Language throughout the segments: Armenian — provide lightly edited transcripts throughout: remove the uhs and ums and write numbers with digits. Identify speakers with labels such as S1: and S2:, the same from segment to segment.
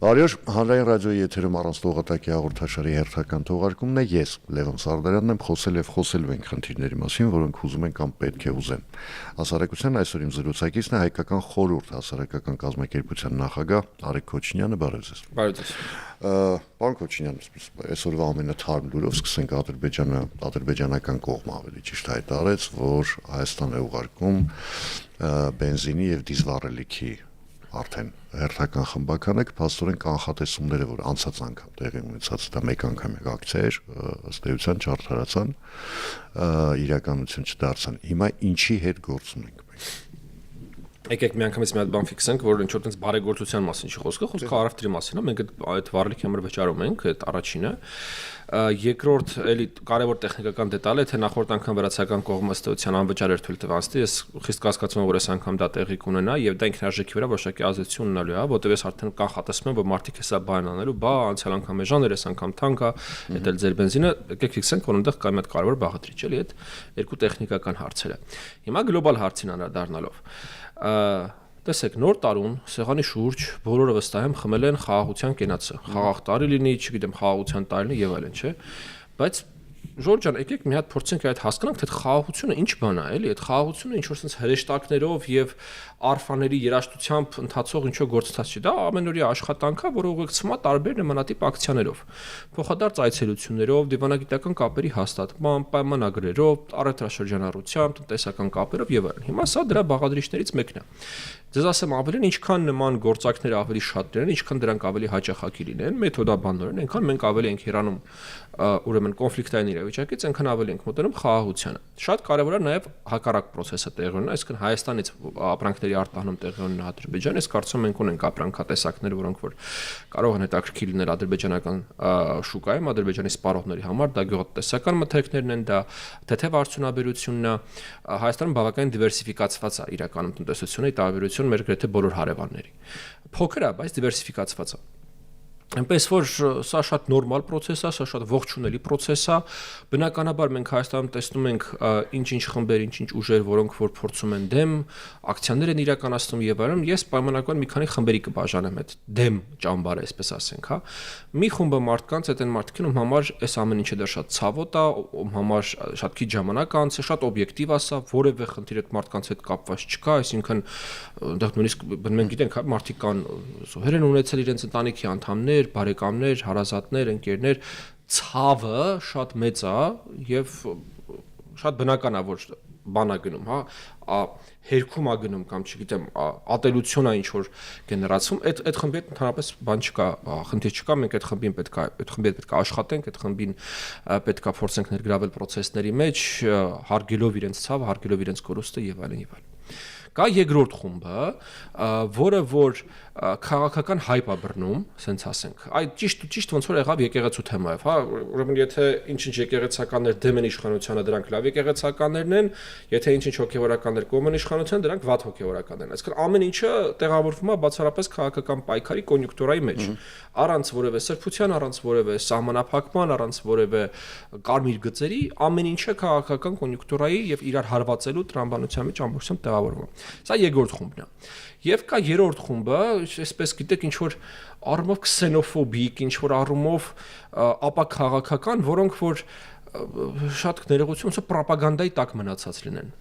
S1: Բարի օր, հանրային ռադիոյի եթերում առանց լողատակի հաղորդաշարի հերթական թողարկումն է, ես Լևոն Սարդարյանն եմ, խոսել եւ խոսելու ենք խնդիրների մասին, որոնք ուզում են կամ պետք է ուզեն։ Հասարակության այսօր իմ զրուցակիցն է հայկական խորհուրդ հասարակական կազմակերպության նախագահ Արեգ Քոչինյանը, բարև ձեզ։
S2: Բարև ձեզ։
S1: Պարոն Քոչինյան, այսօրվա ամենաթարմ լուրով սկսենք ադրբեջանական կողմը ավելի ճիշտ հայտարարեց, որ Հայաստան է ուղարկում բենզինի եւ դիզվառելիքի արդեն հերթական խմբականը փաստորեն կանխատեսումները, որ անցած անգամ տեղի ունեցած դա մեկ անգամյա ակցիա էր, ըստ էության չարդարացան, իրականություն չդարձան։ Հիմա ինչի հետ գործ ունենք մենք։
S2: Եկեք միանգամից մի հատ բան ֆիքսենք, որ ինչ որ տենց բարեգործության մասին չի խոսքը առևտրի մասին է, մենք այդ վառելիքի համար վճարում ենք, այդ առաջինը։ Երկրորդ, էլի կարևոր տեխնիկական դետալ է, թե նախորդ անգամ վրացական կողմը ըստ էության անվճար էր թույլ տվանստի, ես խիստ կասկածում եմ, որ այս անգամ դա տեղի կունենա եւ դա ինքնարժեքի վրա որոշակի ազդեցություն ունենալու է, որտեղ ես արդեն կանխատեսում եմ, որ մարդիկ հեսա բան անելու, բա անցյալ անգամ էժան էր, այս անգամ թանկ է, դա էլ ձեր բենզինը, եկեք ֆիքսենք, որ այնտեղ կա մի հատ կարևոր բաղադրիչ, էլի այդ երկու տեխնիկական հարցերը։ Հիմա գլոբալ հարցին անդրադառնալով տեսեք, նոր տարուն սեղանի շուրջ բոլորը վստահ եմ խմել են խաղաղության կենացը։ Խաղաղ տարի լինի, չգիտեմ, խաղաղության տարի լինի եւ այլն, չէ՞։ Բայց Ժորժ ջան, եկեք մի հատ փորձենք այդ հասկանանք, թե խաղաղությունը ինչ բան է, էլի, այդ խաղաղությունը ինչ որ sense հրեշտակներով եւ արֆաների երաշտությամբ ընթացող ինչ որ գործընթաց չի, դա ամենօրյա աշխատանք է, որը ուղեկցվում է տարբեր նմանատիպ ակցիաներով, փոխադարձ այցելություններով, դիվանագիտական կապերի հաստատմամբ, պայմանագրերով, առևտրաշրջանառությամբ, տնտեսական կապերով եւ այլն։ Հիմա սա դրա բաղադրիչներից մեկն է։ Ձեզ ասեմ ավելին, ինչքան նման գործակները ավելի շատ լինեն, ինչքան դրանք ավելի հաճախակի լինեն, մեթոդաբաններ են, այնքան մենք ավելի ենք հեռանում ուրեմն կոնֆլիկտային իրավիճակից, այնքան ավելի ենք մոտենում խաղաղությանը։ Շատ կարևոր է նաև հակառակ process-ը տեղի ունենա, այսինքն Հայաստանից ապրանքների արտահանում տեղի ունենա Ադրբեջան, ես կարծում եմ մենք ունենք ապրանքատեսակներ, որոնք որ կարող են հետաքրքիր լինել ադրբեջանական շուկայում, ադրբեջանի սպառողների համար, դա գյուղատնտեսական մթերքներն են, դա թեթև արդյունաբերությունն է, Հայաստանում բավականին դիվերսիֆիկացված է իրականում տնտեսությունը, ի տարբերություն մեր գրեթե բոլոր հարևանների։ Փոքր է, բայց դիվերսիֆիկացված է։ Այնպես որ սա շատ նորմալ process է, սա շատ ողջունելի process է։ Բնականաբար մենք Հայաստանում տեսնում ենք ինչ-ինչ խմբեր, ինչ-ինչ ուժեր, որոնք որ փորձում են դեմ ակցիաներ են իրականացնում եւ այլն։ Ես պայմանական մի քանի խմբերի կբաժանեմ այդ դեմ ճամբարը, այսպես ասենք, հա։ Մի խումբը մարդկանց, այդ են մարդիկ, ում համար այս ամեն ինչը դեռ շատ ցավոտ է, ում համար շատ քիչ ժամանակ անց է, շատ օբյեկտիվ է սա, որևէ խնդիր այդ մարդկանց հետ կապված չկա, այսինքն այնտեղ նույնիսկ մենք գիտենք, հա, մարդիկ կան զոհեր են ունեցել իրենց ընտանիքի անդամներ, բարեկամներ, հարազատներ, ընկերներ, ցավը շատ մեծ է եւ շատ բնական է, որ բան է գնում, հա, հերքում է գնում կամ չգիտեմ, ատելություն է ինչ որ գեներացվում, այդ խմբի հետ ընդհանրապես բան չկա, խնդիր չկա, մենք այդ խմբին պետք է աշխատենք, այդ խմբին պետք է փորձենք ներգրավել process-ների մեջ, հարգելով իրենց ցավը, հարգելով իրենց կորուստը եւ այլն եւ այլն։ Կա երկրորդ խումբը, որը որ քաղաքական հայպ է բռնում, ասենց ասենք։ Այդ ճիշտ ոնց որ եղավ եկեղեցու թեմայով, հա, ուրեմն եթե ինչ-ինչ եկեղեցականներ դեմ են իշխանությանը, դրանք լավ եկեղեցականներն են, եթե ինչ-ինչ հոգեվորականներ կողմ են իշխանության, դրանք վատ հոգեվորականներն են։ Այսինքն ամեն ինչը տեղավորվում է բացառապես քաղաքական պայքարի կոնյունկտուրայի մեջ, առանց որևէ սրբության, առանց որևէ սահմանափակման, առանց որևէ կարմիր գծերի, ամեն ինչը քաղաքական կոնյունկտուրայի եւ իրար հարվածելու տրամաբանության մեջ ամբողջությամբ տեղավորվում է։ Սա երկրորդ խումբն է։ Եվ կա երրորդ խումբը, այսպես գիտեք, ինչ որ առումով քսենոֆոբիկ, ինչ որ առումով ապաքաղաքական, որոնք որ շատ ներողություն, ոնց պրոպագանդայի տակ մնացած լինեն։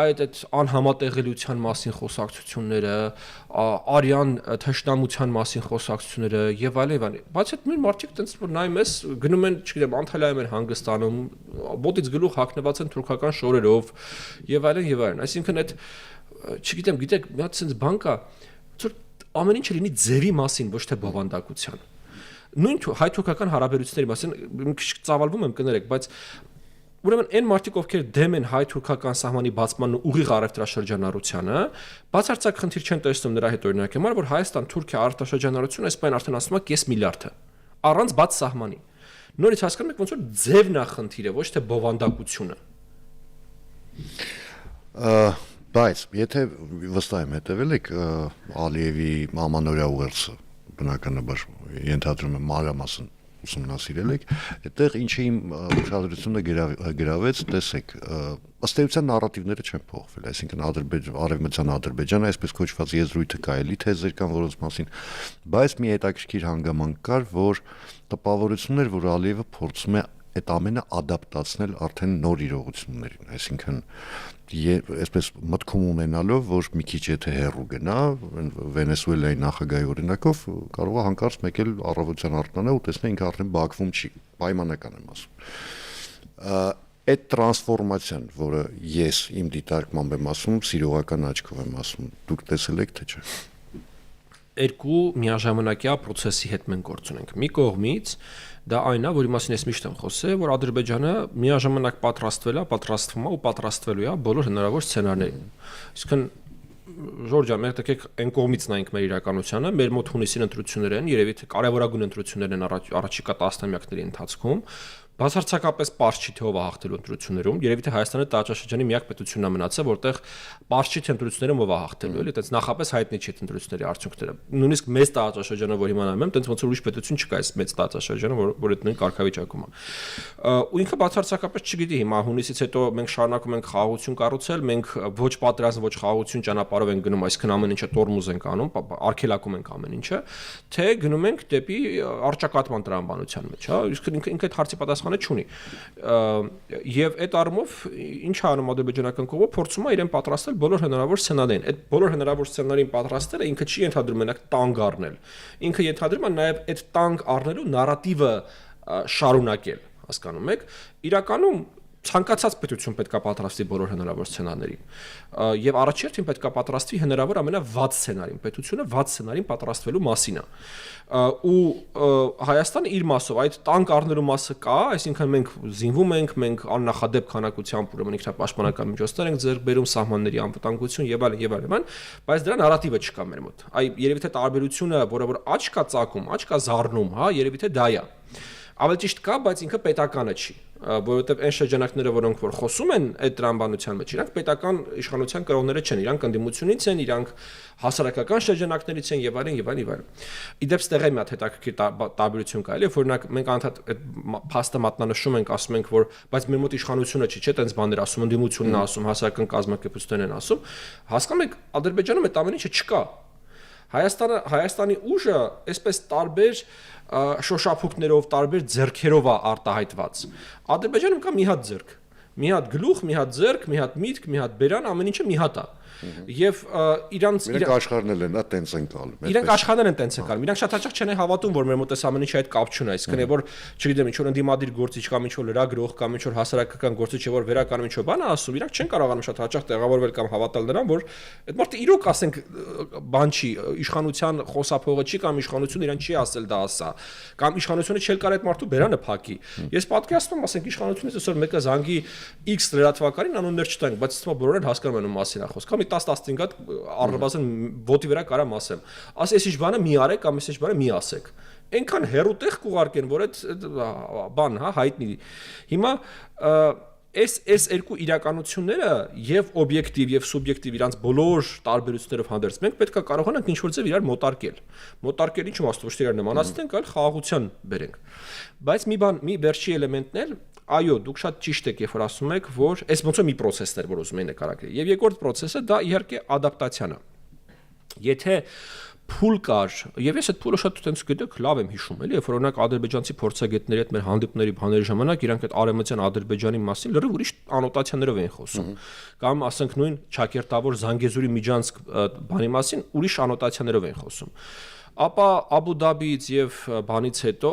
S2: Այդ անհամատեղելիության մասին խոսակցությունները, արյան թշնամության մասին խոսակցությունները եւ այլն։ Բայց այդ նույն մարդիկ տենց որ նայում ես, գնում են, չգիտեմ, Անտալիայում են հանգստանում, բոտից գլուխ հագնված են թուրքական շորերով եւ այլն եւ այլն։ Այսինքն այդ չգիտեմ, գիտեք, մի հատ sense բան կա, որ ամեն ինչը լինի ձևի մասին, ոչ թե բովանդակության։ Նույն հայ-թուրքական հարաբերությունների մասին մի քիչ ծավալվում եմ, կներեք, բայց ուրեմն այն մարդիկ, ովքեր դեմ են հայ-թուրքական սահմանի բացմանն ու ուղիղ առևտրաշրջանառությանը, բացարձակ խնդիր չեն տեսնում նրա հետ օրինակ համար, որ Հայաստան-Թուրքիա առևտրաշրջանառությունը այս բան արդեն ասում է կես միլիարդ է, առանց բաց սահմանի։ Նորից հասկանում եք ոնց որ ձևն է խնդիրը, ոչ թե բովանդակությունը։
S1: Բայց եթե վստահ եմ հետևել եք Ալիևի ամանորյա ուղերձը, բնականաբար ենթադրում եմ մանրամասն ուսումնասիրել եք, այդտեղ ինչը իմ ուշադրությունը գրավեց, տեսեք, ըստ էության նարատիվները չեն փոխվել, այսինքն արևմտյան Ադրբեջանը այսպես կոչված եզրույթը կա, էլի թեզեր կան որոնց մասին, բայց մի հետաքրքիր հանգամանք կար, որ տպավորություններ, որ Ալիևը փորձում է այդ ամենը ադապտացնել արդեն նոր իրողություններին, այսինքն այսպես մտքում ունենալով, որ մի քիչ եթե հեռու գնա, Վենեսուելայի նախագահի օրինակով կարող է հանկարծ մեկ էլ առավոտյան արթնանա ու տեսնա ինքը արդեն Բաքվում չի, պայմանական եմ ասում։ Այդ տրանսֆորմացիան, որը ես իմ դիտարկմամբ եմ ասում, սիրողական աչքով եմ ասում, դուք տեսել եք թե չէ։
S2: Երկու միաժամանակյա process-ի հետ մենք գործ ունենք։ Մի կողմից դա այն է, որի մասին ես միշտ եմ խոսել, որ Ադրբեջանը միաժամանակ պատրաստվում է ու պատրաստվելու է բոլոր հնարավոր սցենարներին։ Իսկն Ժորժա, մենք տկեք այն կողմից նայենք մեր իրականությանը, մեր մոտ հունիսին ընտրություններ են, երևի թե կարևորագույն ընտրություններ են առաջիկա տասնամյակների ընթացքում։ Բացարձակապես պարզ չի թե ով է հաղթելու ընտրություններում, երևի թե Հայաստանը տարածաշրջանի միակ պետությունն է մնացել, որտեղ պարզ չի թե ընտրություններում ով է հաղթելու, էլի, այդպես նախապես հայտնի չի թե ընտրությունների արդյունքները։ Նույնիսկ մեծ տարածաշրջանը, որ հիմա նայում եմ, այդպես ոնց որ ուրիշ պետություն չկա այս մեծ տարածաշրջանը, որ այդ նույն կարգավիճակում է։ Ու ինքը բացարձակապես չգիտի հիմա հունիսից հետո մենք շարունակում ենք խաղաղություն կառուցել, մենք ոչ պատերազմ, ոչ խաղաղություն ճանապարհով ենք գնում, այսինքն ամեն ինչը տորմուզ ենք անում, արգելակում ենք ամեն ինչը, թե գնում ենք դեպի առճակատման տրամաբանության մեջ, հա, իսկ ինքը այդ հարցի պատասխանը չունի։ Եվ այդ առումով ինչ անում ադրբեջանական կողմը, փորձում է իրեն պատրաստել բոլոր հնարավոր սցենարներին։ Այդ բոլոր հնարավոր սցենարներին պատրաստելը ինքը չի ենթադրում մենակ տանգ առնել։ Ինքը ենթադրում է նաև այդ տանգ առնելու նարատիվը շարունակել, հասկանում եք։ Իրականում ցանկացած պետություն պետք է պատրաստի բոլոր հնարավոր սցենարներին։ Եվ առաջերտին պետք է պատրաստվի հնարավոր ամենավատ սցենարին։ Պետությունը վատ սցենարին պատրաստվելու մասին է։ Ու Հայաստանը իր մասով այդ տանկ առնելու մասը կա, այսինքն մենք զինվում ենք, մենք աննախադեպ քանակությամբ ուրեմն ինքնապաշտպանական միջոցներ ենք ձեռք բերում, սահմանների անվտանգություն եւ այլն, բայց դրա նարատիվը չկա մեր մոտ։ Այ երևի թե տարբերությունը, որը որ աչք կա ծակում, աչք կա զառնում, հա, երևի թե դա է։ Ավելի ճիշտ կա, բայց ինքը պետականը չի, որովհետև այն շրջանակները, որոնք որ խոսում են այդ տրամաբանության մեջ, իրանք պետական իշխանության կրողները չեն, իրանք ընդդիմությունից են, իրանք հասարակական շրջանակներից են եւ այլն եւ այլն եւ այլն։ Իդեպ ստեղ է մի հատ հետաքրքիր տարբերություն կա, էլի, օրինակ մենք անդադ այդ փաստը մատնանշում ենք, ասում ենք, որ բայց մեր մոտ իշխանությունը չի, չէ՞, տենց բաներ ասում, ընդդիմությունն է ասում, հասարակական կազմակերպություններն են ասում, հասկանում եք, Ադրբեջանում այդ ամեն ինչը չկա։ Հայաստանի ուժը այսպես տարբեր շոշափուկներով, տարբեր ձեռքերով է արտահայտված։ Ադրբեջանում կա մի հատ ձեռք, մի հատ գլուխ, մի հատ ձեռք, մի հատ միտք, մի հատ բերան, ամեն ինչը մի հատ է։ Եվ իրանք
S1: աշխարհներ են, դա տենց են կալում։
S2: Իրանք աշխարհներ են տենց են կալում։ Իրանք շատ հաճախ չեն հավատում, որ մեր մոտ էս ամեն ինչի այդ կապ չունի, այսինքն որ, չգիտեմ, ինչ որ ընդդիմադիր գործիչ կամ ինչ որ լրագրող կամ ինչ որ հասարակական գործիչ է, որ վերականում ինչ որ բան է ասում, իրանք չեն կարողանում շատ հաճախ տեղավորվել կամ հավատալ նրան, որ այդ մարդը իրոք ասենք բան չի, իշխանության խոսափողը չի կամ իշխանությունը իրան չի ասել դա ասա, կամ իշխանությունը չէլ կարող այդ մարդու բերանը փակի։ Ես պատկերացնում եմ, ասենք իշխանությունից այսօր մեկը զանգի X լրատվականին անուններ չտանք, բայց ըստ բոլորն հասկանում են ում մասին է խոսքը։ Կամ 10-15 հատ առնվազն ոտի վրա կարամ ասեմ։ Ասես այս ինչ բանը մի արեք կամ այս ինչ բանը մի ասեք։ Այնքան հերոտեղ կուղարկեն, որ այդ բան, հա, հայտնի։ Հիմա այս երկու իրականությունները եւ օբյեկտիվ եւ սուբյեկտիվ իրանց բոլոր տարբերություններով հանդերձ մենք պետք է կարողանանք ինչ-որ ձև իրար մոտարկել։ Մոտարկել ինչու՞ աստու ոչ թե իրար նմանացնենք, այլ խաղաղության բերենք։ Բայց մի վերջի էլեմենտն էլ, այո, դուք շատ ճիշտ եք, երբ որ ասում եք, որ այս ոնց որ մի process-ներ, որ ուզում են նկարագրել։ Եվ երկրորդ process-ը դա իհարկե ադապտացիան է։ Եթե փուլ կար, եւ ես այդ փուլը շատ տենց գիտեք, լավ եմ հիշում, էլի, երբ որ օրինակ ադրբեջանցի փորձագետների հետ մեր հանդիպների բաների ժամանակ իրանք այդ արևմտյան Ադրբեջանի մասին լրիվ ուրիշ անոտացիաներով էին խոսում։ Կամ ասենք նույն Չակերտավոր Զանգեզուրի Միջանցք բանի մասին ուրիշ անոտացիաներով էին խոսում։ Ապա Աբու Դաբիից եւ բանից հետո,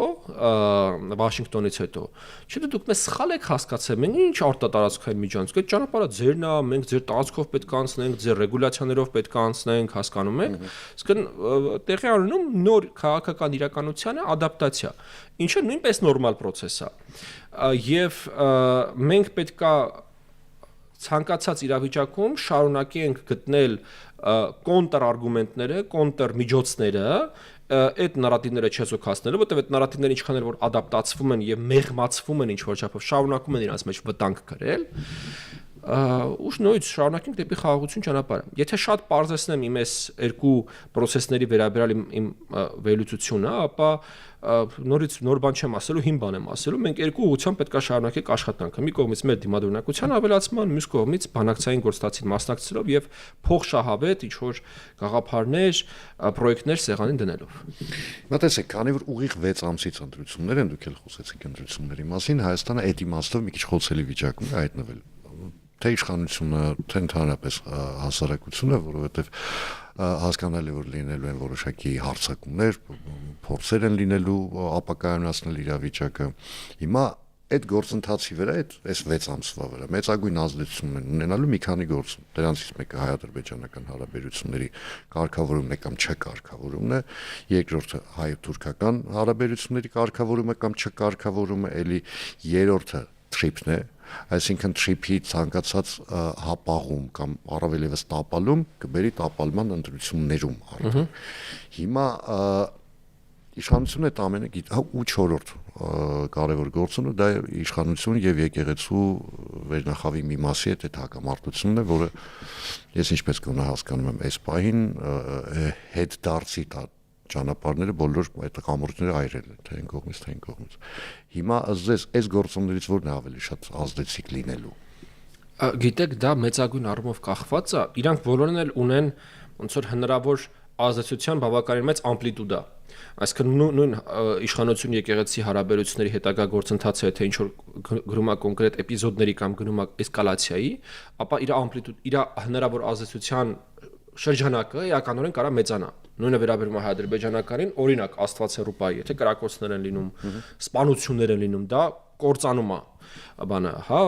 S2: Վաշինգտոնից հետո, չէ՞ դուք մեզ սխալ եք հասկացել, մենք ինչ արտատարածքային միջանցք, այդ ճանապարհը ձերն է, մենք ձեր տարածքով պետք է անցնենք, ձեր ռեգուլյացիաներով պետք է անցնենք, հասկանում եք։ Իսկն տեղի առնում նոր քաղաքական իրականությանը ադապտացիա, ինչը նույնպես նորմալ process է։ Եվ մենք պետք է ցանկացած իրավիճակում շարունակենք գտնել կոնտր արգումենտները, կոնտր միջոցները այդ նարատիվները չեզոքացնելու, որտեղ այդ նարատիվները ինչքան էլ որ ադապտացվում են եւ մեղմացվում են ինչ որ չափով շարունակում են իրենց մեջ վտանգ կրել, ու նույնիսկ շարունակենք դեպի խաղաղություն ճանապարհը։ Եթե շատ բարձրացնեմ իմ այս երկու process-ների վերաբերյալ իմ վերլուծությունը, ապա նորից նոր բան չեմ ասելու, հին բան եմ ասելու։ Մենք երկու ուղղությամբ պետք է շարունակենք աշխատանքը։ Մի կողմից մեր դիմադրունակության ավելացման, մյուս կողմից բանակցային գործընթացին մասնակցելով եւ փոխշահավետ ինչ որ գաղափարներ, պրոյեկտներ սեղանին դնելով։
S1: Նա տեսեք, քանի որ ուղիղ 6 ամսից ընտրություններ են, դուք էլ խոսեցիք ընտրությունների մասին, Հայաստանը այդ իմաստով մի քիչ խոցելի վիճակում է հայտնվել։ Թե իշխանությունը, թե ընդհանրապես հասարակությունը, որովհետև հասկանալի որ լինելու են որոշակի հարցակումներ, փորձեր են լինելու ապակայունացնել իրավիճակը։ Հիմա այդ գործընթացի վրա, այս 6 ամսվա վրա մեծագույն ազդեցություն են ունենալու մի քանի գործ։ Դրանցից մեկը հայ-ադրբեջանական հարաբերությունների կարգավորումն է կամ չկարգավորումն է, երկրորդը հայ-թուրքական հարաբերությունների կարգավորումը կամ չկարգավորումը, էլի երրորդը թրիփն է, այսինքն թրիփի ցանկացած հապաղում կամ առավել եւս տապալում կբերի տապալման ընտրություններում արդեն։ Հիմա իշխանությունը այդ ամենը գիտի, ու չորրորդ կարևոր գործոնը դա իշխանություն եւ եկեղեցու վերնախավի մի մասի այդ հակամարտությունն է, որը ես ինչպես գոնե հասկանում եմ, այս պահին հետ դարձի ճանապարհները բոլոր այդ կամուրջները այրել են, թե այն կողմից, թե այն կողմից։ Հիմա ըստ այս գործոններից որն է ավելի շատ ազդեցիկ լինելու։
S2: Գիտեք, դա մեծագույն առումով կախված է, իրանք բոլորն էլ ունեն ոնց որ հնարավոր ազդեցության բավականին մեծ ամպլիտուդա։ Այսինքն նույն իշխանություն եկեղեցի հարաբերությունների հետագա գործընթացը, եթե ինչ որ գրում է կոնկրետ էպիզոդների կամ գրում է էսկալացիայի, ապա իր ամպլիտուդ, իր հնարավոր ազդեցության շրջանակը էականորեն կարա մեծանա։ Նույնը վերաբերում է հայ-ադրբեջանականին, օրինակ Աստվածերուպայի, եթե կրակոցներ են լինում, սպանություններ են լինում, դա կործանում է բանը, հա,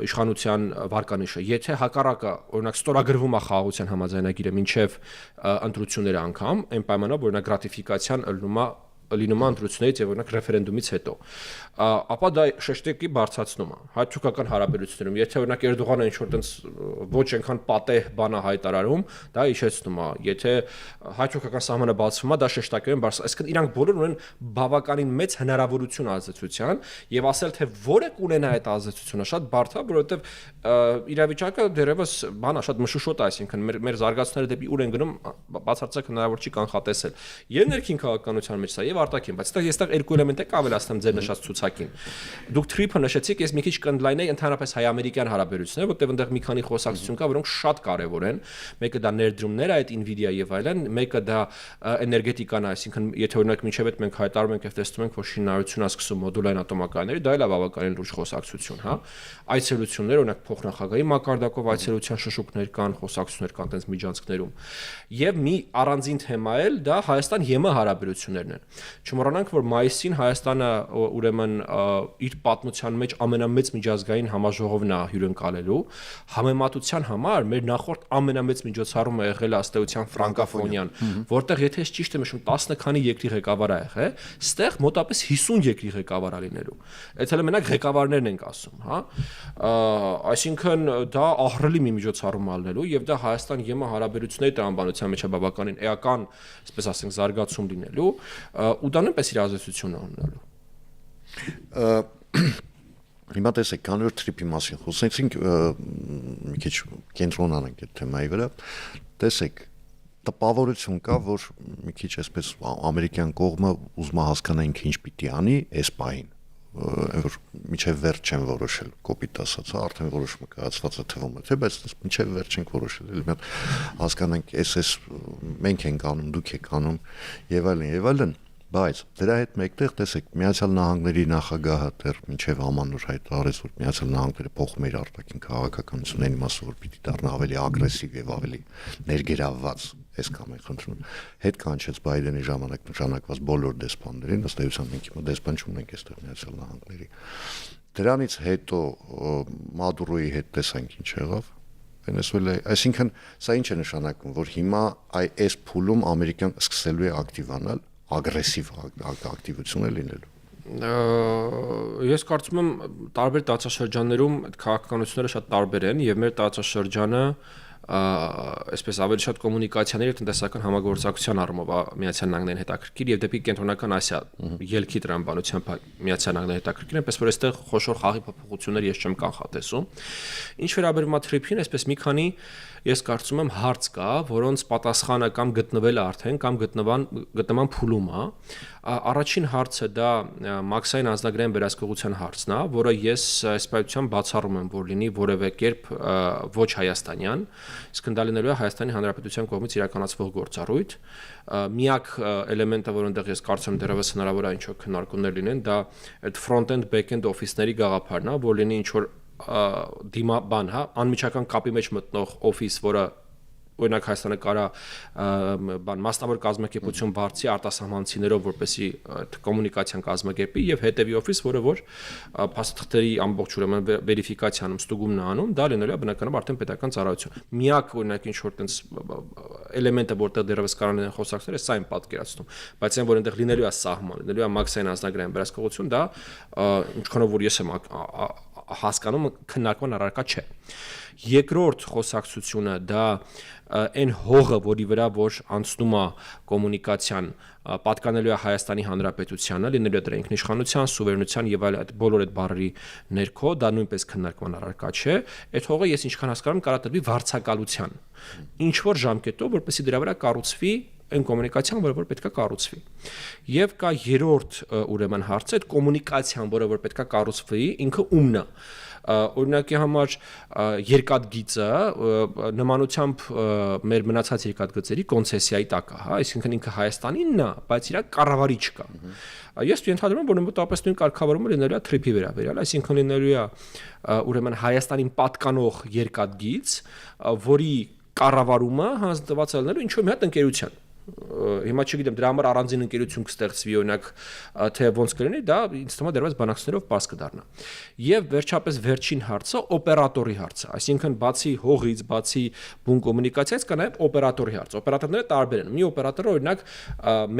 S2: իշխանության վարկանիշը։ Եթե հակառակը, օրինակ ստորագրվում է խաղաղության համաձայնագիրը մինչև ընտրությունները անգամ, այն պայմանով օրինակ ռատիֆիկացիան լինում է ընտրություններից եւ օրինակ ռեֆերենդումից հետո, ապա դա շեշտեկի բարձրացնում է հայ-թուրքական հարաբերություններում։ Եթե օրինակ Էրդողանը ինչ որ տենց ոչ այնքան պատեհ բան է հայտարարում, դա հիշեցնում է։ Եթե հայ-թուրքական սահմանը բացվում է, դա շեշտակերեն բարձր։ Այսինքն իրանք բոլորն ունեն բավականին մեծ հնարավորություն ազդեցության եւ ասել թե որը կունենա այդ ազդեցությունը շատ բարդ է, որովհետեւ իրավիճակը դեռևս բանա շատ մշուշոտ է, այսինքն մեր զարգացումները դեպի ուր են գնում, բացարձակ հնարավոր չի կանխատեսել։ Եվ ներքին քաղաքականության մեջ սա եւ արտաքին, բայց այստեղ երկու էլեմենտ է կավելացնեմ ձեր նշած ցուցակին։ Դուք թրիփը նշեցիք, ես մի քիչ կընդլայնեի ընդհանրապես հայ-ամերիկյան հարաբերությունները, որտեղ այնտեղ մի քանի խոսակցություն կա, որոնք շատ կարեւոր են։ Մեկը դա ներդրումներ է, այդ Nvidia եւ այլն, մեկը դա էներգետիկան է, այսինքն եթե օրինակ մինչեւ այդ մենք հայտարարում ենք եւ տեսնում ենք, որ շինարարությունն է սկսում մոդուլային ատոմակայանների, դա էլ է բավականին լուրջ խոսակցություն, հա։ Այցելություններ, օրինակ փոխնախագահի մակարդակով այցելության շշուկներ կան, խոսակցություններ կան տենց միջանցքներում։ Եվ մի առանձին թեմա էլ դա Հայաստան-ԵՄ հարաբերություններն են։ Չմոռանանք, որ մայիսին Հայաստանը ուրեմն իր պատմության մեջ ամենամեծ միջազգային համաժողովն է հյուրընկալելու։ Համեմատության համար մեր նախորդ ամենամեծ միջոցառումը եղել է ըստ էության ֆրանկոֆոնիան, որտեղ եթե ես ճիշտ եմ հիշում 10 քանի երկրի ղեկավար է եղել, ստեղ մոտապես 50 երկրի ղեկավար է լինելու։ Այդ էլ մենակ ղեկավարներն ենք ասում, հա։ Այսինքն դա ահռելի մի միջոցառում ալնելու եւ դա Հայաստան-ԵՄ հարաբերությունների տրամաբանության մեջ է բավականին էական, այսպես ասենք, զարգացում լինելու ու դա նույնպես իր ազդեցությունն ունենալու։
S1: Հիմա տեսեք, քանի որ թրիփի մասին խոսեցինք, մի քիչ կենտրոնանանք այդ թեմայի վրա, տեսեք, տպավորություն կա, որ մի քիչ այսպես ամերիկյան կողմը ուզում է հասկանա ինքը ինչ պիտի անի այս պահին, որ միջև վերջ չեն որոշել, կոպիտ ասած, արդեն որոշումը կայացված է թվում է, թե բայց միջև վերջ չենք որոշել, ելի մի հատ հասկանանք, այս մենք ենք անում, դուք եք անում եւ այլն, բայց դրա հետ մեկտեղ տեսեք, Միացյալ Նահանգների նախագահը դեռ մինչև ամանոր հայտարարեց, որ Միացյալ Նահանգները փոխում է իր արտաքին քաղաքականությունն այն մասը, որ պիտի դառնա ավելի ագրեսիվ եւ ավելի ներգրավված, այս կամ այն խնդրում։ Հետ կանչեց Բայդենի ժամանակ նշանակված բոլոր դեսպաններին, ըստ էության մենք հիմա դեսպան չունենք այստեղ Միացյալ Նահանգների։ Դրանից հետո Մադուրոյի հետ տեսանք ինչ եղավ։ Վենեսուելայի, այսինքն սա ինչ է նշանակում, որ հիմա այս փուլում ամերիկան սկսելու է ակտիվանալ, ագրեսիվ ակտիվություն է լինելու։
S2: Ես կարծում եմ տարբեր տարածաշրջաններում այդ քաղաքականությունները շատ տարբեր են եւ մեր տարածաշրջանը այսպես ավելի շատ կոմունիկացիաների եւ տնտեսական համագործակցության առումով Միացյալ Նահանգներին հետաքրքիր եւ դեպի Կենտրոնական Ասիա ելքի տրամաբանությամբ Միացյալ Նահանգները հետաքրքիր են, պես որ այստեղ խոշոր խաղի փոփոխություններ ես չեմ կանխատեսում։ Ինչ վերաբերում է թրիփին, այսպես մի քանի ես կարծում եմ հարց կա, որոնց պատասխանը կամ գտնվել է արդեն կամ գտնման փուլում է։ Առաջին հարցը դա մաքսային անձնագրային վերահսկողության հարցն է, որը ես այսպայությամբ բացառում եմ, որ լինի որևէ կերպ ոչ հայաստանյան, իսկ դա լինելու է Հայաստանի Հանրապետության կողմից իրականացվող գործառույթ։ Միակ էլեմենտը, որ այնտեղ ես կարծում եմ դեռևս հնարավոր է ինչ-որ քննարկումներ լինեն, դա այդ front-end back-end օֆիսների գաղափարն է, որ լինի ինչ-որ դիմաբան, հա, անմիջական կապի մեջ մտնող օֆիս, որը օրինակ Հայաստանը կարա մասնավոր կազմակերպություն բարձի արտասահմանցիներով, որպեսի այդ կոմունիկացիան կազմակերպի եւ հետեւի օֆիս, որը որ փաստաթղթերի ամբողջ ուրեմն վերիֆիկացիանում ստուգումն է անում, դա լինելու է բնականաբար արդեն պետական ծառայություն։ Միակ օրինակ ինչ որ տենց էլեմենտը, որտեղ դեռևս կարող են խոսակցել, սա այն պատկերացնում, բայց այն որ այնտեղ լինելու է սահման, լինելու է մաքսային անձնագրային վերահսկողություն, դա ինչքանով որ ես եմ հասկանում, քննարկման առարկա չէ։ Երկրորդ խոսակցությունը դա այն հողը, որի վրա որ անցնում է կոմունիկացիան, պատկանելու է Հայաստանի Հանրապետությանը, լինելու է դրա ինքնիշխանության, սուվերենության եւ այլ այդ բոլոր այդ բառերի ներքո, դա նույնպես քննարկման առարկա չէ։ Այդ հողը ես ինչքան հասկանում կարա տրվի վարձակալության։ Ինչ որ ժամկետով, որպեսզի դրա վրա կառուցվի այն կոմունիկացիան, որը որ պետքա կառուցվի։ Եվ կա երրորդ ուրեմն հարցը, այդ կոմունիկացիան, որը որ պետքա կառուցվի, ինքը ումն է։ Օրինակի համար երկաթգիծը նմանությամբ մեր մնացած երկաթգծերի կոնցեսիայի տակ է, հա, այսինքն ինքը Հայաստանինն է, բայց իր կառավարիչ կա։ Ես ենթադրում եմ, որ մոտավորապես նույն կարգավորումը լինելու է թրիփի վերաբերյալ, այսինքն լինելու է ուրեմն Հայաստանին պատկանող երկաթգիծ, որի կառավարումը հանձնված է լինելու ինչ-որ մի հատ ընկերության։ Հիմա չգիտեմ, դրա համար առանձին ընկերություն կստեղծվի, օրինակ, թե ոնց կլինի, դա ինձ թվում է դեռևս բանակցություններով պարզ կդառնա։ Եվ վերջապես վերջին հարցը օպերատորի հարցը, այսինքն բացի հողից, բացի բուն կոմունիկացիայից կա նաև օպերատորի հարց։ Օպերատորները տարբեր են։ Մի օպերատորը օրինակ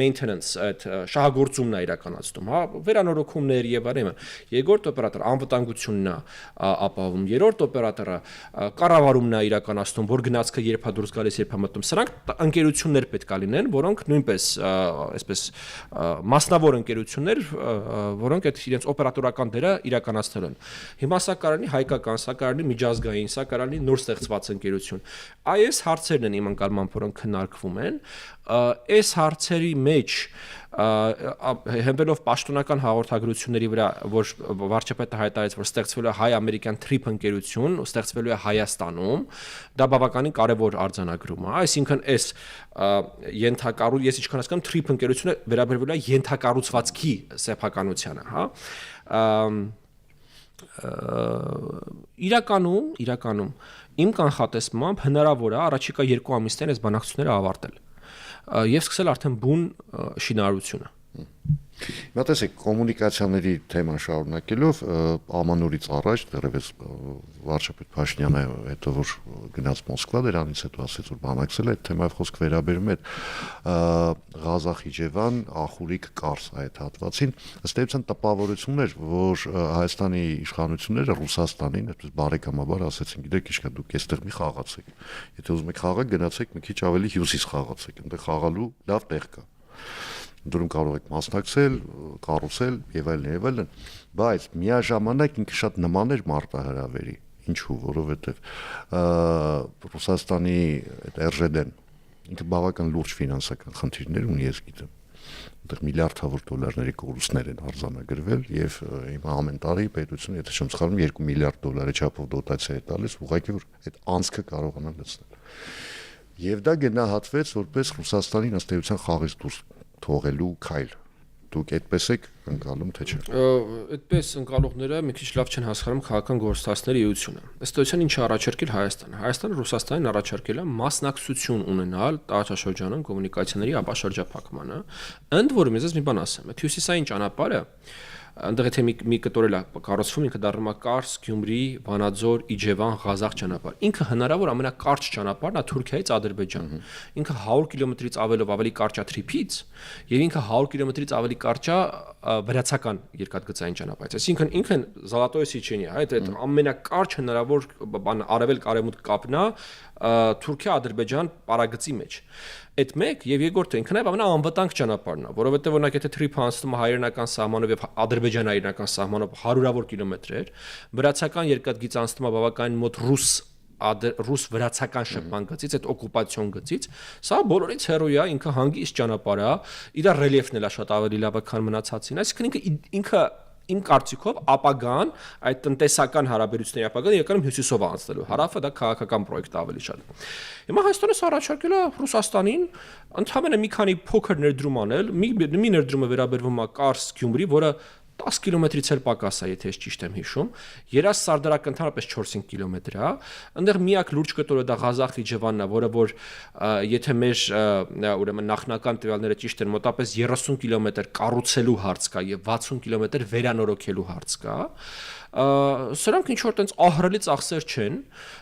S2: maintenance, այդ շահագործումն է իրականացնում, հա, վերանորոգումներ եւ այլն։ Երկրորդ օպերատորը անվտանգությունն է ապահովում, երրորդ օպերատորը կառավարումն է իրականացնում, որ գնացքը երբ է դուրս գալիս, երբ է մտնում։ Սրանք ընկերություններ պետք է լինեն, որոնք նույնպես այսպես մասնավոր ընկերություններ, որոնք այդ իրենց օպերատորական դերը իրականացնել են։ Հիմա սա կարելի հայկական, սա կարելի միջազգային, սա կարելի նոր ստեղծված ընկերություն։ Այս հարցերն են իմ ընկալմամբ, որոնք քննարկվում են։ Այս հարցերի մեջ հենվելով պաշտոնական հաղորդագրությունների վրա, որ վարչապետը հայտարարեց, որ ստեղծվելու է հայ-ամերիկյան թրիփ ընկերություն, ստեղծվելու է Հայաստանում, դա բավականին կարևոր արձանագրում է, այսինքն այս ենթակառու, ես ինչքան հասկանում, թրիփ ընկերությունը վերաբերվելու է ենթակառուցվածքի սեփականությանը, հա։ Իրականում իմ կանխատեսմամբ հնարավոր է առաջիկա 2 ամիսներին այս բանակցությունները ավարտել եւ սկսել արդեն բուն շինարարությունը։
S1: Հիմա տեսեք, կոմունիկացիաների թեման շարունակելով ամանորից առաջ դեռևս վարչապետ Փաշինյանը հետո որ գնաց Մոսկվա, դրանից հետո ասեց որ բանակցել է այդ թեմայով խոսք վերաբերում է Ղազախիջևան, Ախուրիկ, Կարս այդ հատվածին, ըստ էության տպավորություններ, որ Հայաստանի իշխանությունները Ռուսաստանին այդպես բարեկամաբար ասեցին, գիտեք ինչ կա, դուք այստեղ մի խաղացեք։ Եթե ուզում եք խաղալ, գնացեք մի քիչ ավելի հյուսիս խաղացեք, այնտեղ խաղալու լավ տեղ կա։ Դրում կարող եք մասնակցել, կառուցել եւ այլն, բայց միաժամանակ ինքը շատ նման էր մարտահրավերի, ինչու, որովհետեւ Ռուսաստանի այդ RŽD-ն ինքը բավական լուրջ ֆինանսական խնդիրներ ունի, ես գիտեմ, այնտեղ միլիարդավոր դոլարների կորուստներ են արձանագրվել եւ հիմա ամեն տարի պետությունը, եթե չեմ սխալվում, 2 միլիարդ դոլարի չափով դոտացիա է տալիս, ուղղակի որ այդ անցքը կարողանան լցնել։ Եվ դա գնահատվեց որպես Ռուսաստանին ըստ էության խաղից դուրս թողելու քայլ։ Դուք այդպես եք ընկալում, թե չէ։
S2: Այդպես ընկալողները մի քիչ լավ չեն հասկանում քաղաքական գործընթացների էությունը։ Ըստ էության ինչ առաջարկել Հայաստանը։ Հայաստանը Ռուսաստանին առաջարկել է մասնակցություն ունենալ տարածաշրջանում կոմունիկացիաների ապաշրջափակմանը։ Ընդ որում ես մի բան ասեմ, այդ հյուսիսային ճանապարհը այնտեղ եթե մի կտորել է կառուցվում, ինքը դառնում է Կարս, Գյումրի, Վանաձոր, Իջևան, Ղազախ ճանապարհ։ Ինքը հնարավոր ամենակարճ ճանապարհն է Թուրքիայից Ադրբեջան։ Ինքը 100 կիլոմետրից ավելի կարճ է Թրիփից, եւ ինքը 100 կիլոմետրից ավելի կարճ է վրացական երկաթգծային ճանապարհից։ Այսինքն ինքն Զալատոյ Սիչենիա, այդ ամենակարճ հնարավոր արևելք-արևմուտք կապն է Թուրքիա-Ադրբեջան պարագծի մեջ։ Այդ մեկ եւ երկրորդը ինքն է ամենաանվտանգ ճանապարհն է, որովհետեւ օրինակ եթե Թրիփը անցնում է հայերենական սահմանով եւ ադրբեջանայերենական սահմանով հարյուրավոր կիլոմետրեր, վրացական երկաթգիծ անցնում է բավականին մոտ ռուս-վրացական շփման գծից, այդ օկուպացիոն գծից, սա բոլորից հեռու է, ինքը հանգիստ ճանապարհ է, իր ռելիեֆն էլ է շատ ավելի լավ, քան մնացածին, այսինքն ինքը իմ կարծիքով ապագան այդ տնտեսական հարաբերությունների ապագան իրականում հյուսիսով անցնելու հարավը դա քաղաքական պրոյեկտ ավելի շատ։ Հիմա Հայաստանը առաջարկել է Ռուսաստանին ընդհանրապես մի քանի փոքր ներդրում անել, մի ներդրումը վերաբերվում է Կարս Գյումրի, որը 10 կիլոմետրից էլ պակաս է, եթե ես ճիշտ եմ հիշում։ Երաս Սարդարակը ընդհանրապես 4-5 կիլոմետր է։ Այնտեղ միակ լուրջ կտորը դա Ղազախ Իջևանն է, որ եթե մեր ուրեմն նախնական տվյալները ճիշտ են, մոտապես 30 կիլոմետր կառուցելու հարց կա եւ 60 կիլոմետր վերանորոգելու հարց կա։ Սրանք ինչ որ տենց ահռելի ծախսեր չեն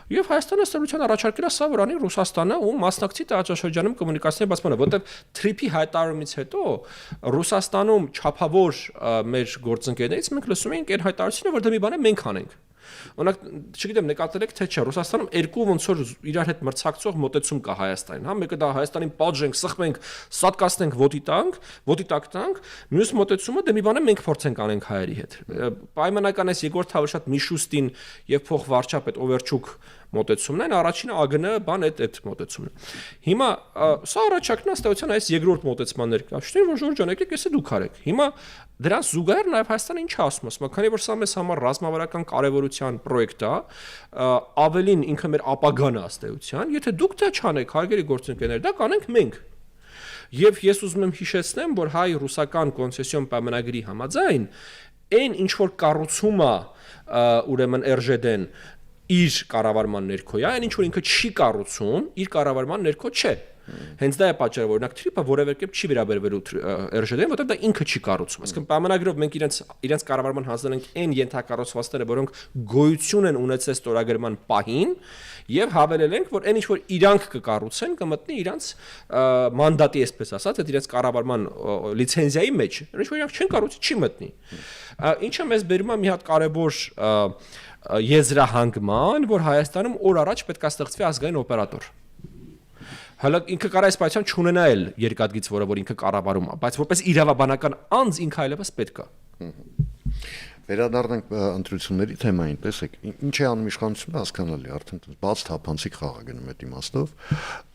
S2: եւ Հայաստանը ստորության առաջարկել է սա որ անի Ռուսաստանը ու մասնակցի տարածաշրջանում կոմունիկացիաների բացմանը, որտեղ Թրիփի հայտարարումից հետո Ռուսաստանում չափավոր մեր գործընկերներից մենք լսում ենք այն հայտարարությունը, որ դա մի բան է մենք անենք։ Օրինակ, չգիտեմ, նկատել եք թե չէ, Ռուսաստանում երկու ոնց որ իրար հետ մրցակցող մոտեցում կա Հայաստանին, հա, մեկը դա Հայաստանին պատժենք, սխմենք, սատկացնենք, ոտի տակ տանք, մյուս մոտեցումը դա մի բան է մենք փորձենք անենք հայերի հետ։ Պայմանական էս երկրորդ հավը շատ Միշուստին եւ փոխվարչապետ Օվերչուկ մոտեցումն են, առաջինը ԱԳՆ բան այդ մոտեցումն է։ Հիմա սա առաջարկն է ըստեյության այս երկրորդ մոտեցման ներկայացուցիչ, որ Ժորժան եկեք էսը դուք արեք։ Հիմա դրանց զուգահեռ նաև Հայաստանը ինչ ասում է, քանի որ սա մեզ համար ռազմավարական կարևորության պրոյեկտ է, ավելին ինքը մեր ապագան է ըստեյության, եթե դուք դա չանեք, հարգելի գործընկերներ, դա կանենք մենք։ Եվ ես ուզում եմ հիշեցնեմ, որ հայ-ռուսական կոնցեսիոն պայմանագրի համաձայն այն ինչ որ կառուցում է ուրեմն ՌԺԴ-ն իր կառավարման ներքո է, այն ինչ որ ինքը չի կառուցում, իր կառավարման ներքո չէ։ Հենց դա է պատճառը, որ օրինակ Թրիփը որևէ կերպ չի վերաբերվելու ՌԺԴ-ին, որտեղ դա ինքը չի կառուցում։ Այսինքն պայմանագրով մենք իրենց կառավարման հանձնել ենք այն ենթակառուցվածքները, որոնք գոյություն են ունեցել ստորագրման պահին, եւ հավելել ենք, որ այն ինչ որ իրանք կկառուցեն, կմտնի իրանք մանդատի, այսպես ասած, այդ իրենց կառավարման լիցենզիայի մեջ, ինչ որ իրանք չեն կառուցի, չի մտնի։ Ինչը մեզ բերում է մի հատ կարևոր եզրահանգման, որ Հայաստանում օր առաջ պետք է ստեղծվի ազգային օպերատոր։ Հələ ինքը կարա այսպայցան չունենա էլ երկաթգիծ, որ ինքը կառավարում է, բայց որպես իրավաբանական անձ ինքը այլևս պետք է։
S1: Վերադառնանք ընտրությունների թեմային, տեսեք, ինչ է անում իշխանությունը հասկանալի, արդեն բաց թափանցիկ խաղ է գնում այդ իմաստով,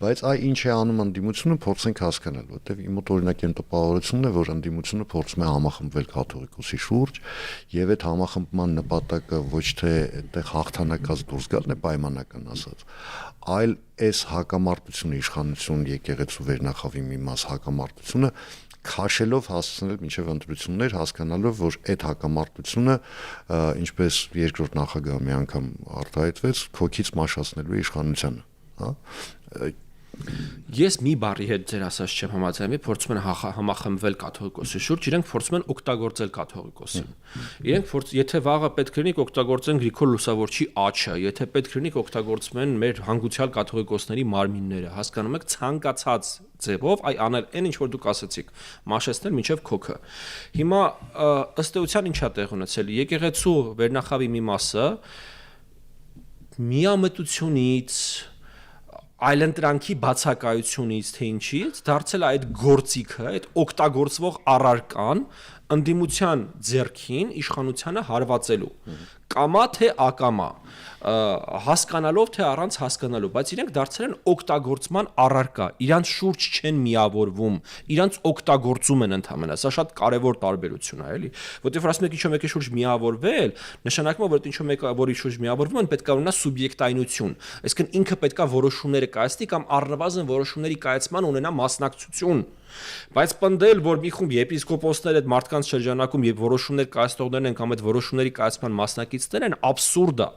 S1: բայց այ ինչ է անում ընդդիմությունը փորձենք հասկանալ, որտեղ իմ մոտ օրինակ այն տպավորությունն է, որ ընդդիմությունը փորձում է համախմբվել կաթողիկոսի շուրջ, եւ այդ համախմբման նպատակը ոչ թե այդտեղ հաղթանակած դուրս գալն է պայմանական ասած, այլ այս հակամարտությունը իշխանություն եկեղեցու վերնախավի մի մաս հակամարտությունը քաշելով հասցնել մինչև ընտրություններ, հասկանալով, որ այդ հակամարտությունը, ինչպես երկրորդ նախագահը մի անգամ արտահայտվեց, քոքից մաշացնելու իշխանությանը, հա։
S2: Ես մի բառի հետ ձեր ասած չեմ համաձայնվի, փորձում են համախմբվել կաթողիկոսի շուրջ, իրենք փորձում են օգտագործել կաթողիկոսին։ Իրենք եթե վաղը պետք լինի օգտագործեն Գրիգոր Լուսավորչի աչը, եթե պետք լինի օգտագործում են մեր հանգուցյալ կաթողիկոսների մարմինները, հասկանում եք, ցանկացած ձևով այ անել այն ինչ որ դուք ասացիք, մաշեցնել մինչև քոքը։ Հիմա ըստ էության ինչ է տեղ ունեցել, եկեղեցու վերնախավի մի մասը միամտությունից այլընտրանքի բացակայությունից թե ինչից դարձել է այդ գործիքը, այդ օգտագործվող առարկան ընդդիմության ձեռքին իշխանությանը հարվածելու կամա թե ակամա հասկանալով թե առանց հասկանալու, բայց իրենք դարձել են օգտագործման առարկա, իրանց շուրջ չեն միավորվում, իրանց օգտագործում են ընդհանրապես, սա շատ կարևոր տարբերություն է, էլի, որտեղ որ ասում եք ինչ-որ մեկի շուրջ միավորվել, նշանակում է, որ ինչ-որ մեկը որի շուրջ միավորվում են, պետք է ունենա սուբյեկտայնություն, այսինքն ինքը պետք է որոշումները կայացնի կամ առնվազն որոշումների կայացման ունենա մասնակցություն, բայց պնդել, որ մի խումբ եպիսկոպոսներ այդ մարդկանց շրջանակում եւ որոշումներ կայացնողներն են կամ այդ որոշումների կայացման մասնակիցներ են, աբսուրդ է։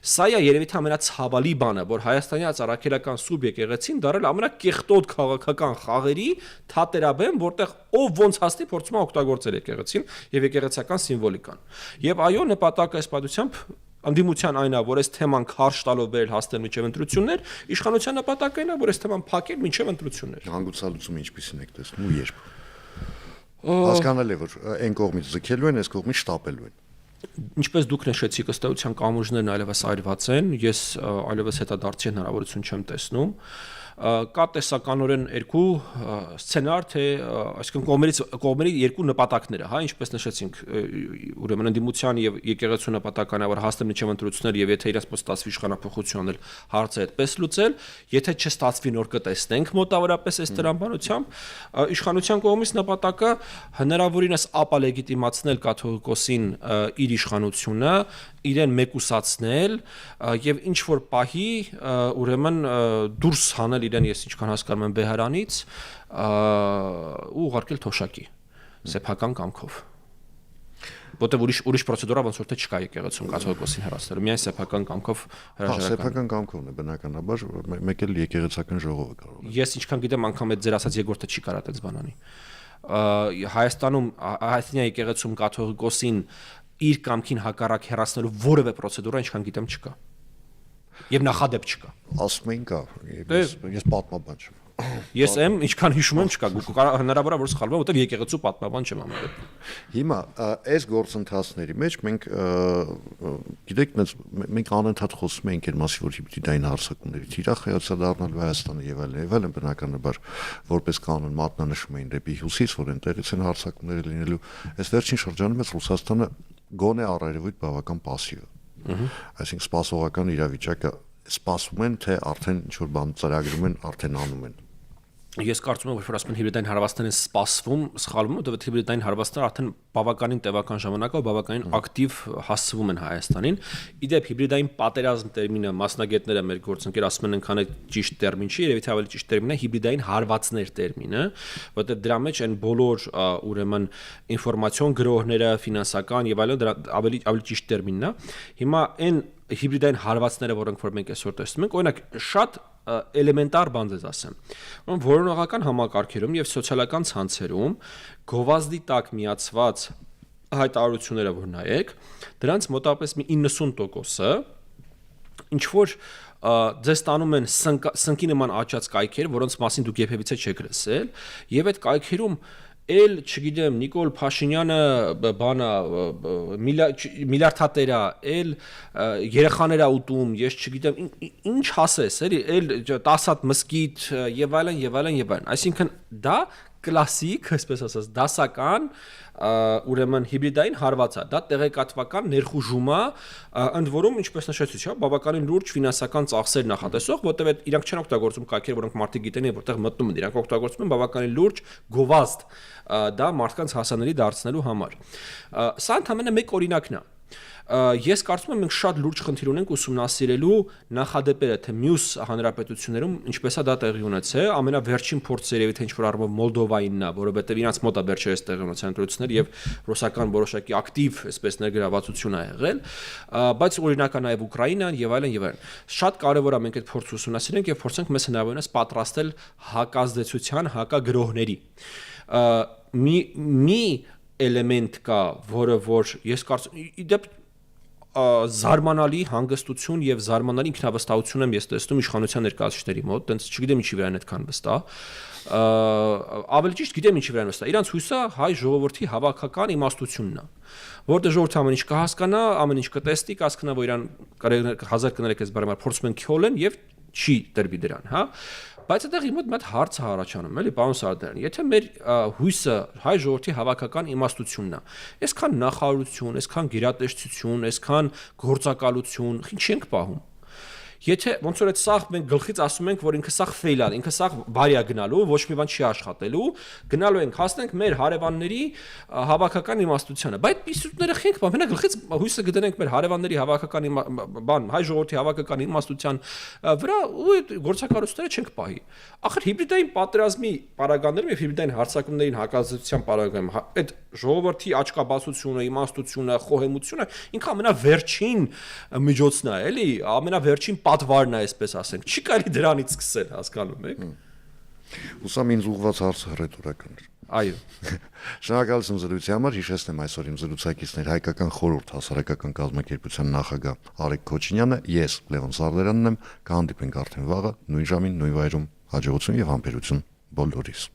S2: Սա է երևի թե ամենացավալի բանը, որ հայաստանյան առաքելական սուրբ եկեղեցին դարել ամենակեղտոտ քաղաքական խաղերի թատերաբեմ, որտեղ ով ոնց հասնի փորձում է օգտագործել եկեղեցին եւ եկեղեցական սիմվոլիկան։ Եվ այո, նպատակը այս պատությամբ անդիմության այն է, որ այս թեման քարշ տալով բերել հասնել մինչև ընտրություններ, իշխանության նպատակը այն է, որ այս թեման փակել մինչև ընտրություններ։
S1: Հանգուցալուծումը ինչպիսին եք տեսնում ու երբ։ Հասկանալի է, որ այն կողմից ձգելու են, այս կողմից շտապելու են։
S2: Ինչպես դուք նշեցիք, ըստ էության կամուրջներն այլևս այրված են, ես այլևս հետադարձի հնարավորություն չեմ տեսնում։ Կա տեսականորեն երկու սցենար, թե այսինքն կողմերի երկու նպատակները, հա, ինչպես նշեցինք, ուրեմն ընդդիմության եւ եկեղեցու նպատակն է, որ հասնել մինչև ընտրություններ եւ եթե իրաց մոտ ստացվի իշխանափոխություն անել, հարցը այդպես լուծել, եթե չստացվի նոր կտեսնենք մոտավորապես այս տրամաբանությամբ, իշխանության կողմից նպատակը հնարավորինս ապալեգիտիմացնել կաթողիկոսին իր իշխանությունը, իրեն մեկուսացնել եւ ինչ որ պահի ուրեմն դուրս հանել իրեն, ես ինչքան հասկանում եմ, Բեհարանից ու ուղարկել թոշակի սեփական կամքով, որտեղ ուրիշ պրոցեդուրա ոնց որ թե չկա եկեղեցում կաթողիկոսին հեռացնելու, միայն սեփական կամքով հրաժարական։
S1: Սեփական կամքովն է բնականաբար, մեկ էլ եկեղեցական ժողովը կարող է։
S2: Ես ինչքան գիտեմ, անգամ այդ ձեր ասած երկրորդը չի կարող այդպես բանանի։ Հայաստանում հայաստանյան եկեղեցում կաթողիկոսին իր կամքին հակառակ հեռացնելու որևէ պրոցեդուրա ինչքան գիտեմ չկա։ Եվ նախադեպ չկա։
S1: Ասում էին կա, ես պատմաբան չեմ։
S2: Ես եմ, ինչքան հիշում եմ, չկա։ Հնարավոր է որ սխալվում եմ, որտեղ եկեղեցու պատմաբան չեմ ամենը։
S1: Հիմա այս գործընթացների մեջ մենք գիտեք, մենք անընդհատ խոսում ենք այն մասի, որ հիբրիդային հարձակումների թիրախայացա դառնալու Հայաստանը եւ այլն, բնականաբար որպես կանոն մատնանշում էին դեպի հյուսիս, որ այնտեղից են հարձակումները լինելու։ Այս վերջին շրջանում մեծ Ռուսաստանը գոնե առայրևույթ բավական пассիվ է։ Այսինքն սպասողական իրավիճակը սպասում են, թե արդեն ինչ որ բան ծրագրում են, արդեն անում են։
S2: Ես կարծում եմ, որ ասում են հիբրիդային հարվածներ են սպասվում, սխալվում, որովհետեւ հիբրիդային հարվածները արդեն բավականին տևական ժամանակով բավականին ակտիվ հասցվում են Հայաստանին։ Իդեպ հիբրիդային պատերազմ տերմինը մասնագետները մեր գործընկեր ասում են այնքան է ճիշտ տերմին չի, երևի թե ավելի ճիշտ տերմինը հիբրիդային հարվածներ տերմինը, որովհետեւ դրա մեջ են բոլոր ուրեմն ինֆորմացիոն գրողները, ֆինանսական եւ այլն, դրա ավելի ճիշտ տերմինն է։ Հիմա այն հիբրիդային հարվածները, որոնք որ մենք այսօր տեսնում ենք, օրինակ շատ էլեմենտար բան ձեզ ասեմ։ Որոնողական համակարգերում եւ սոցիալական ցանցերում գովազդի տակ միացված հայտարարությունները որ նայեք, դրանց մոտավորապես մի 90%-ը ինչ որ ձեզ տանում են սնկի նման աճած կայքեր, որոնց մասին դուք երբևիցե չեք լսել, եւ այդ կայքերում էլ, չգիտեմ, Նիկոլ Փաշինյանը բանա միլիարդատերա, էլ երեխաներ ա ուտում, ես չգիտեմ, ինչ ասես, էլ 10 հատ մսկիթ եւ այլն եւ այլն եւ այլն։ Այսինքն դա կլասիկ, այսպես ասած, դասական ուրեմն հիբրիդային հարված է, դա տեղեկատվական ներխուժում է, ընդ որում ինչպես նշեցի, չէ, բավականին լուրջ ֆինանսական ծախսեր նախատեսող, որտեղ իրանք չեն օգտագործում կայքեր, որոնք մարդիկ գիտեն եւ որտեղ մտնում են, իրանք օգտագործում են բավականին լուրջ գովազդ դա մարդկանց հասանելի դարձնելու համար։ Սա ընդհանրապես մեկ օրինակն է։ Ես կարծում եմ մենք շատ լուրջ խնդիր ունենք ուսումնասիրելու նախադեպերը, թե մյուս հանրապետություններում ինչպես է դա տեղի ունեցել, ամենավերջին փորձը երևի թե ինչ-որ առումով Մոլդովայինն է, որովհետև իրանց մոտ է վերջերս տեղի ունեցել ընտրություններ եւ ռուսական որոշակի ակտիվ, այսպես ներգրավվածություն է եղել, բայց օրինակ է նաեւ Ուկրաինան եւ այլն եւ այլն։ Շատ կարեւոր է մենք այդ փորձը ուսումնասիրենք եւ փորձենք մեզ հնարավորինս պատրաստել հակազդեցության հակագրոհների։ Մի էլեմենտ կա, որը որ ես կարծում իդեպ զարմանալի հանգստություն եւ զարմանալի ինքնավստահություն եմ ես տեսնում իշխանության ներկայացուցիչների մոտ, տենց չգիտեմ ինչի վրա են այդքան վստահ։ Ավելի ճիշտ գիտեմ ինչի վրա են վստահ։ Իրանց հույսը հայ ժողովրդի հավաքական իմաստությունն է, որտեղ ժողովուրդը ամեն ինչ կհասկանա, ամեն ինչ կտեսնի, կհասկանա, որ իրան 1000 կներեք այս բարեմար փորձում են քյոլեն եւ չի տրվի դրան, հա։ Բայց այդտեղ իմ մոտ մի հատ հարց է առաջանում, էլի, պարոն Սարդարյան, եթե մեր հույսը հայ ժողովրդի հավաքական իմաստությունն է, այսքան նախարարություն, այսքան գերատեսչություն, այսքան գործակալություն, ինչ ենք պահում։ Եթե ոնց որ այդ սաղ մենք գլխից ասում ենք, որ ինքը սաղ ֆեյլ է, ինքը սաղ բարիա գնալու, ոչ մի բան չի աշխատելու, գնալու ենք հասնենք մեր հարևանների հավաքական իմաստությանը։ Բայց պիսուտները խենք բան, մենակ գլխից հույսը գտնենք մեր հարևանների հավաքական բան, հայ ժողովրդի հավաքական իմաստության վրա ու այդ գործակալությունները չենք պահի։ Ախր հիբրիդային պատերազմի պարագաներում եւ հիբրիդային հարձակումներին հակազդեցության պարագայում այդ ժողովրդի աչքաբացությունը, իմաստությունը, խոհեմությունը ինքը ամենավերջին միջոցն է, էլի, ամենավերջին պատվարն է, այսպես ասենք։ Չի կարելի դրանից սկսել, հասկանում եք։
S1: Ուսամ ինձ ուղղված հարցը ռետորական էր։
S2: Այո։
S1: Շնորհակալություն զրույցի համար, հիշեցնեմ այսօր իմ զրուցակիցներ Հայկական խորհուրդ հասարակական կազմակերպության նախագահ Արեգ Քոչինյանը, ես Լևոն Սարդարանն եմ, կհանդիպենք արդեն վաղը նույն ժամին, նույն վայրում, հաջողություն եւ համբերություն բոլորիս։